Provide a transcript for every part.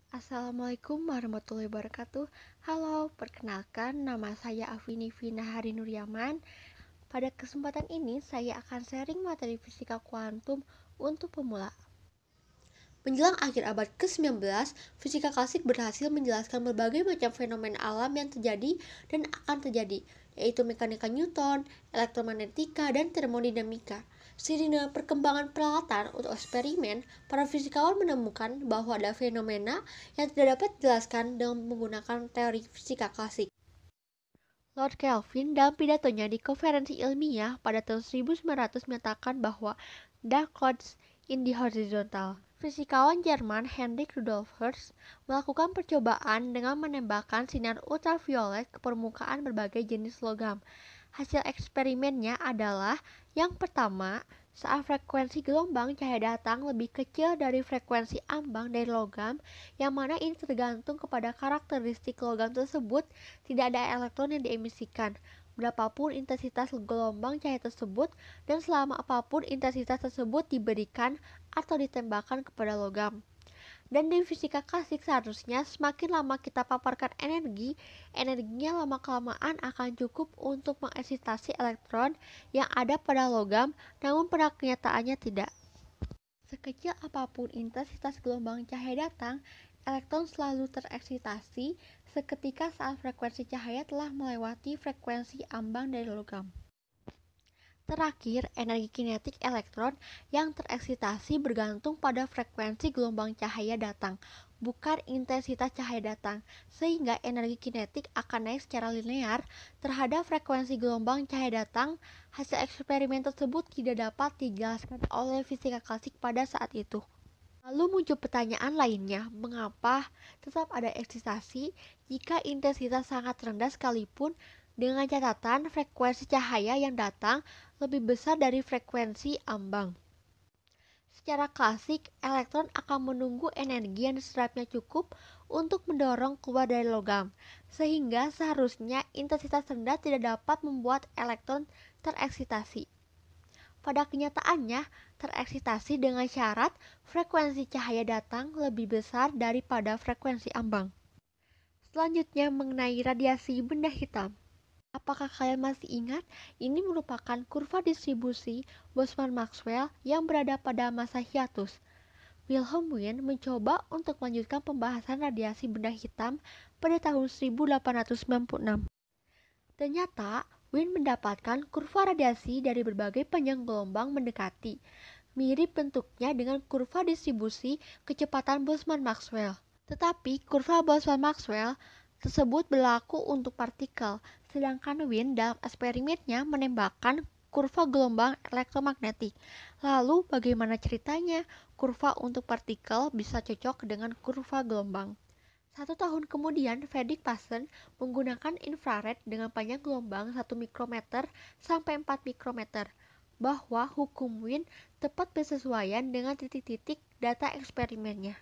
Assalamualaikum warahmatullahi wabarakatuh. Halo, perkenalkan nama saya Afini Vina Hari Nuryaman. Pada kesempatan ini saya akan sharing materi fisika kuantum untuk pemula. Menjelang akhir abad ke-19, fisika klasik berhasil menjelaskan berbagai macam fenomena alam yang terjadi dan akan terjadi, yaitu mekanika Newton, elektromagnetika, dan termodinamika. Seiring dengan perkembangan peralatan untuk eksperimen, para fisikawan menemukan bahwa ada fenomena yang tidak dapat dijelaskan dengan menggunakan teori fisika klasik. Lord Kelvin dalam pidatonya di konferensi ilmiah pada tahun 1900 menyatakan bahwa dark clouds in the horizontal. Fisikawan Jerman Heinrich Rudolf Hertz melakukan percobaan dengan menembakkan sinar ultraviolet ke permukaan berbagai jenis logam. Hasil eksperimennya adalah yang pertama, saat frekuensi gelombang cahaya datang lebih kecil dari frekuensi ambang dari logam, yang mana ini tergantung kepada karakteristik logam tersebut, tidak ada elektron yang diemisikan, berapapun intensitas gelombang cahaya tersebut, dan selama apapun intensitas tersebut diberikan atau ditembakkan kepada logam. Dan di fisika klasik seharusnya semakin lama kita paparkan energi, energinya lama-kelamaan akan cukup untuk mengeksitasi elektron yang ada pada logam, namun pada kenyataannya tidak. Sekecil apapun intensitas gelombang cahaya datang, elektron selalu tereksitasi seketika saat frekuensi cahaya telah melewati frekuensi ambang dari logam. Terakhir, energi kinetik elektron yang tereksitasi bergantung pada frekuensi gelombang cahaya datang, bukan intensitas cahaya datang, sehingga energi kinetik akan naik secara linear terhadap frekuensi gelombang cahaya datang. Hasil eksperimen tersebut tidak dapat dijelaskan oleh fisika klasik pada saat itu. Lalu muncul pertanyaan lainnya, mengapa tetap ada eksitasi jika intensitas sangat rendah sekalipun, dengan catatan frekuensi cahaya yang datang lebih besar dari frekuensi ambang. Secara klasik, elektron akan menunggu energi yang diserapnya cukup untuk mendorong keluar dari logam, sehingga seharusnya intensitas rendah tidak dapat membuat elektron tereksitasi. Pada kenyataannya, tereksitasi dengan syarat frekuensi cahaya datang lebih besar daripada frekuensi ambang. Selanjutnya mengenai radiasi benda hitam. Apakah kalian masih ingat? Ini merupakan kurva distribusi Boltzmann-Maxwell yang berada pada masa hiatus. Wilhelm Wien mencoba untuk melanjutkan pembahasan radiasi benda hitam pada tahun 1896. Ternyata, Wien mendapatkan kurva radiasi dari berbagai panjang gelombang mendekati, mirip bentuknya dengan kurva distribusi kecepatan Boltzmann-Maxwell. Tetapi kurva Boltzmann-Maxwell tersebut berlaku untuk partikel, sedangkan Wien dalam eksperimennya menembakkan kurva gelombang elektromagnetik. Lalu bagaimana ceritanya kurva untuk partikel bisa cocok dengan kurva gelombang? 1 tahun kemudian, Fredrik Paschen menggunakan infrared dengan panjang gelombang 1 mikrometer sampai 4 mikrometer, bahwa hukum Wien tepat bersesuaian dengan titik-titik data eksperimennya.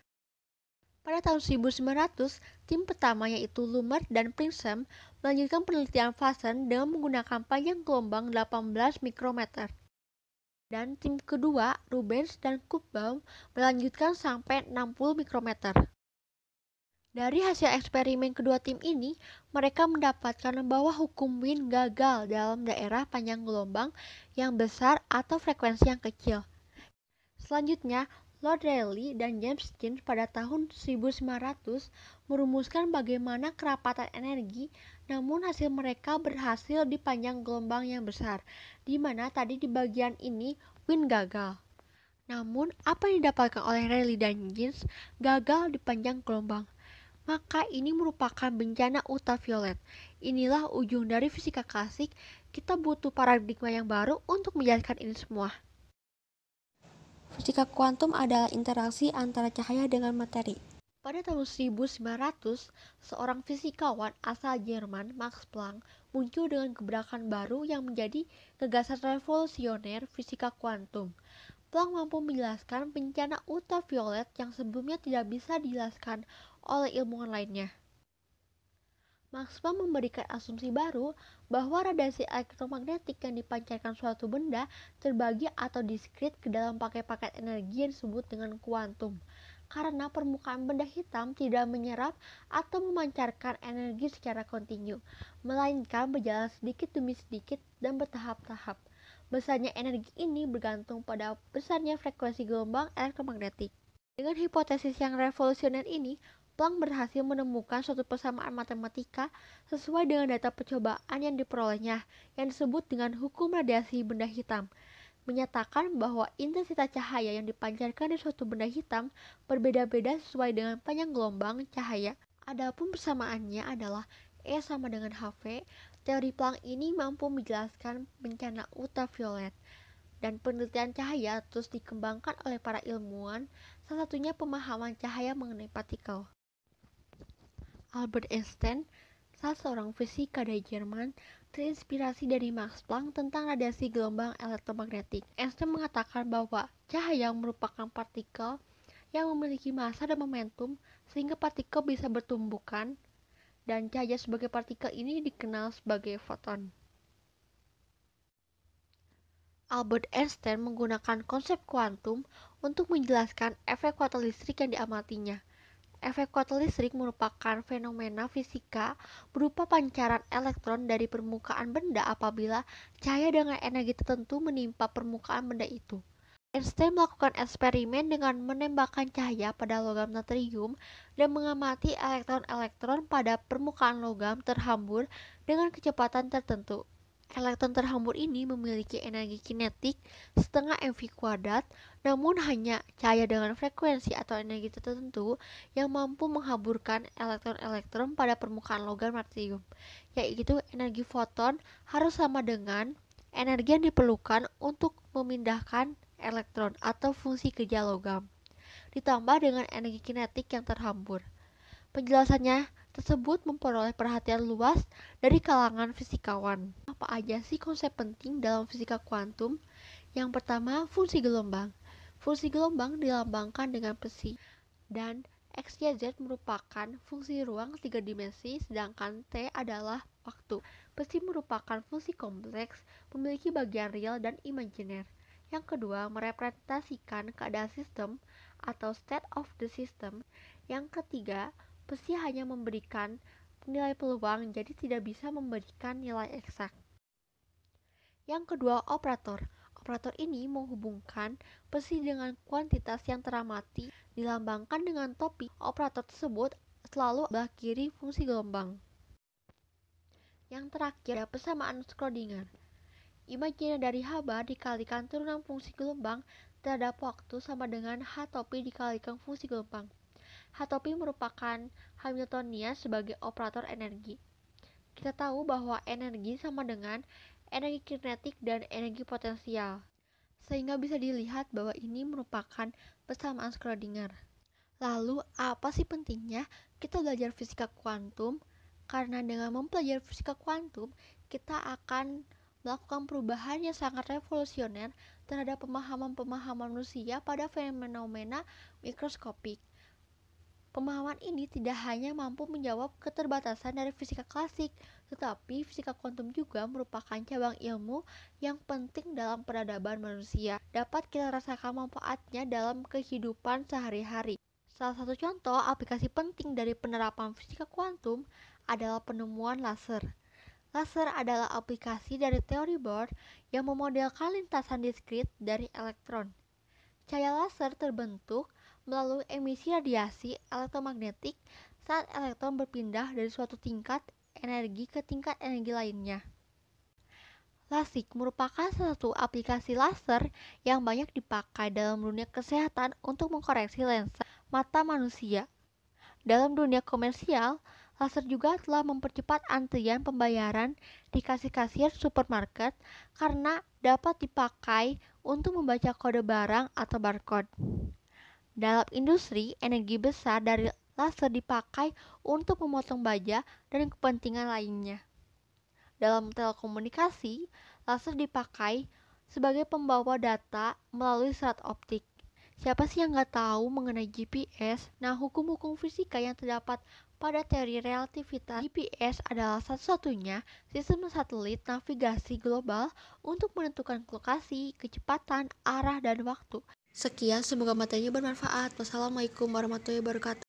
Pada tahun 1900, tim pertama yaitu Lummer dan Prinzham melanjutkan penelitian Paschen dengan menggunakan panjang gelombang 18 mikrometer. Dan tim kedua, Rubens dan Kuppbaum, melanjutkan sampai 60 mikrometer. Dari hasil eksperimen kedua tim ini, mereka mendapatkan bahwa hukum Wien gagal dalam daerah panjang gelombang yang besar atau frekuensi yang kecil. Selanjutnya, Lord Rayleigh dan James Jeans pada tahun 1900 merumuskan bagaimana kerapatan energi, namun hasil mereka berhasil di panjang gelombang yang besar, di mana tadi di bagian ini Wien gagal. Namun, apa yang didapatkan oleh Rayleigh dan Jeans gagal di panjang gelombang. Maka ini merupakan bencana ultraviolet. Inilah ujung dari fisika klasik. Kita butuh paradigma yang baru untuk menjelaskan ini semua. Fisika kuantum adalah interaksi antara cahaya dengan materi. Pada tahun 1900, seorang fisikawan asal Jerman, Max Planck, muncul dengan gebrakan baru yang menjadi gagasan revolusioner fisika kuantum. Planck mampu menjelaskan bencana ultraviolet yang sebelumnya tidak bisa dijelaskan oleh ilmuwan lainnya. Max Planck memberikan asumsi baru bahwa radiasi elektromagnetik yang dipancarkan suatu benda terbagi atau diskrit ke dalam paket-paket energi yang disebut dengan kuantum. karena permukaan benda hitam tidak menyerap atau memancarkan energi secara kontinu, melainkan berjalan sedikit demi sedikit dan bertahap-tahap. Besarnya energi ini bergantung pada besarnya frekuensi gelombang elektromagnetik. Dengan hipotesis yang revolusioner ini, Planck berhasil menemukan suatu persamaan matematika sesuai dengan data percobaan yang diperolehnya, yang disebut dengan hukum radiasi benda hitam, menyatakan bahwa intensitas cahaya yang dipancarkan dari suatu benda hitam berbeda-beda sesuai dengan panjang gelombang cahaya. Adapun persamaannya adalah E sama dengan HV. Teori Planck ini mampu menjelaskan bencana ultraviolet, dan penelitian cahaya terus dikembangkan oleh para ilmuwan, salah satunya pemahaman cahaya mengenai partikel. Albert Einstein, salah seorang fisika dari Jerman, terinspirasi dari Max Planck tentang radiasi gelombang elektromagnetik. Einstein mengatakan bahwa cahaya merupakan partikel yang memiliki massa dan momentum sehingga partikel bisa bertumbukan, dan cahaya sebagai partikel ini dikenal sebagai foton. Albert Einstein menggunakan konsep kuantum untuk menjelaskan efek kuartal listrik yang diamatinya. Efek kuartal listrik merupakan fenomena fisika berupa pancaran elektron dari permukaan benda apabila cahaya dengan energi tertentu menimpa permukaan benda itu. Einstein melakukan eksperimen dengan menembakkan cahaya pada logam natrium dan mengamati elektron-elektron pada permukaan logam terhambur dengan kecepatan tertentu. Elektron terhambur ini memiliki energi kinetik setengah mv², namun hanya cahaya dengan frekuensi atau energi tertentu yang mampu menghamburkan elektron-elektron pada permukaan logam natrium, yaitu energi foton harus sama dengan energi yang diperlukan untuk memindahkan elektron atau fungsi kerja logam, ditambah dengan energi kinetik yang terhambur. Penjelasannya tersebut memperoleh perhatian luas dari kalangan fisikawan. Apa aja sih konsep penting dalam fisika kuantum? Yang pertama, fungsi gelombang. Fungsi gelombang dilambangkan dengan psi, dan X, Y, Z merupakan fungsi ruang 3 dimensi, sedangkan T adalah waktu. Psi merupakan fungsi kompleks, memiliki bagian real dan imajiner. Yang kedua, merepresentasikan keadaan sistem atau state of the system. Yang ketiga, psi hanya memberikan nilai peluang, jadi tidak bisa memberikan nilai eksak. Yang kedua, operator. Operator ini menghubungkan psi dengan kuantitas yang teramati, dilambangkan dengan topi. Operator tersebut selalu mengakhiri fungsi gelombang. Yang terakhir, ada persamaan Schrödinger. Imajiner dari H bar dikalikan turunan fungsi gelombang terhadap waktu sama dengan H topi dikalikan fungsi gelombang. H topi merupakan Hamiltonian sebagai operator energi. Kita tahu bahwa energi sama dengan energi kinetik dan energi potensial, sehingga bisa dilihat bahwa ini merupakan persamaan Schrödinger. Lalu, apa sih pentingnya kita belajar fisika kuantum? Karena dengan mempelajari fisika kuantum, kita akan melakukan perubahan yang sangat revolusioner terhadap pemahaman-pemahaman manusia pada fenomena mikroskopik. Pemahaman ini tidak hanya mampu menjawab keterbatasan dari fisika klasik, tetapi fisika kuantum juga merupakan cabang ilmu yang penting dalam peradaban manusia. Dapat kita rasakan manfaatnya dalam kehidupan sehari-hari. Salah satu contoh aplikasi penting dari penerapan fisika kuantum adalah penemuan laser. Laser adalah aplikasi dari teori Bohr yang memodelkan lintasan diskrit dari elektron. Cahaya laser terbentuk melalui emisi radiasi elektromagnetik saat elektron berpindah dari suatu tingkat energi ke tingkat energi lainnya. LASIK merupakan salah satu aplikasi laser yang banyak dipakai dalam dunia kesehatan untuk mengkoreksi lensa mata manusia. Dalam dunia komersial, laser juga telah mempercepat antrian pembayaran di kasir-kasir supermarket karena dapat dipakai untuk membaca kode barang atau barcode. Dalam industri, energi besar dari laser dipakai untuk memotong baja dan kepentingan lainnya. Dalam telekomunikasi, laser dipakai sebagai pembawa data melalui serat optik. Siapa sih yang nggak tahu mengenai GPS? Nah, hukum-hukum fisika yang terdapat pada teori relativitas GPS adalah satu-satunya sistem satelit navigasi global untuk menentukan lokasi, kecepatan, arah, dan waktu. Sekian, semoga materinya bermanfaat. Wassalamualaikum warahmatullahi wabarakatuh.